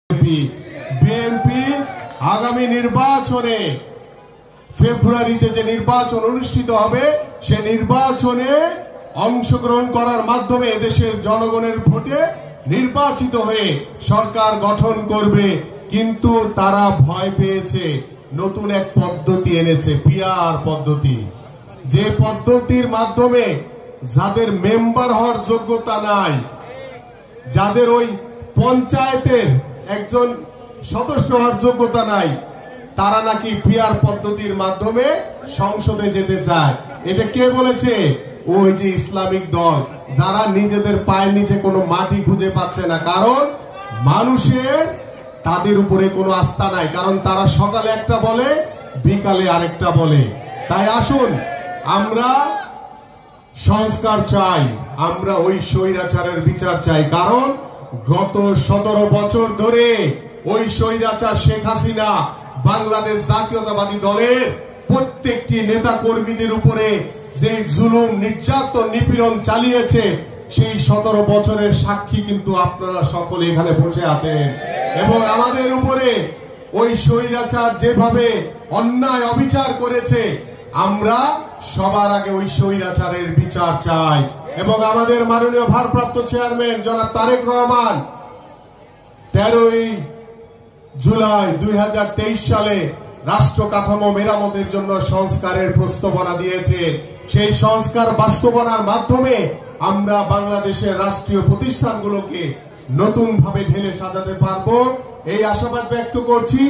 BNP আগামী নির্বাচনে ফেব্রুয়ারিতে যে নির্বাচন অনুষ্ঠিত হবে সে নির্বাচনে অংশগ্রহণ করার মাধ্যমে এদেশের জনগণের ভোটে নির্বাচিত হয়ে সরকার গঠন করবে। কিন্তু তারা ভয় পেয়েছে, নতুন এক পদ্ধতি এনেছে, পিআর পদ্ধতি, যে পদ্ধতির মাধ্যমে যাদের মেম্বার হওয়ার যোগ্যতা নাই, যাদের ওই পঞ্চায়েতের একজন সদস্য হওয়ার যোগ্যতা নাই, তারা নাকি পিআর পদ্ধতির মাধ্যমে সংসদে যেতে চায়। এটা কে বলেছে? ওই যে ইসলামিক দল, যারা নিজেদের পায়ের নিচে কোনো মাটি খুঁজে পাচ্ছে না, কারণ মানুষের তাদের উপরে কোনো আস্থা নাই, কারণ তারা সকালে একটা বলে, বিকালে আরেকটা বলে। তাই আসুন, আমরা সংস্কার চাই, আমরা ওই স্বৈরাচারের বিচার চাই, কারণ গত 17 বছর ধরে ওই স্বৈরাচার শেখ হাসিনা বাংলাদেশ জাতীয়তাবাদী দলের প্রত্যেকটি নেতা কর্মীদের উপরে যে জুলুম, নির্যাতন, নিপীড়ন চালিয়েছে, সেই 17 বছরের সাক্ষী কিন্তু আপনারা সকলে এখানে বসে আছেন। এবং আমাদের উপরে ওই স্বৈরাচার যেভাবে অন্যায় অবিচার করেছে, আমরা সবার আগে ওই স্বৈরাচারের বিচার চাই। এবং আমাদের মাননীয় ভারপ্রাপ্ত চেয়ারম্যান জনাব তারেক রহমান 13 জুলাই 2023 সালে রাষ্ট্র কাঠামো মেরামতের জন্য সংস্কারের প্রস্তাবনা দিয়েছে। সেই সংস্কার বাস্তবায়নের মাধ্যমে আমরা বাংলাদেশের রাষ্ট্রীয় প্রতিষ্ঠানগুলোকে নতুন ভাবে ঢেলে সাজাতে পারবো, এই আশাবাদ ব্যক্ত করছি।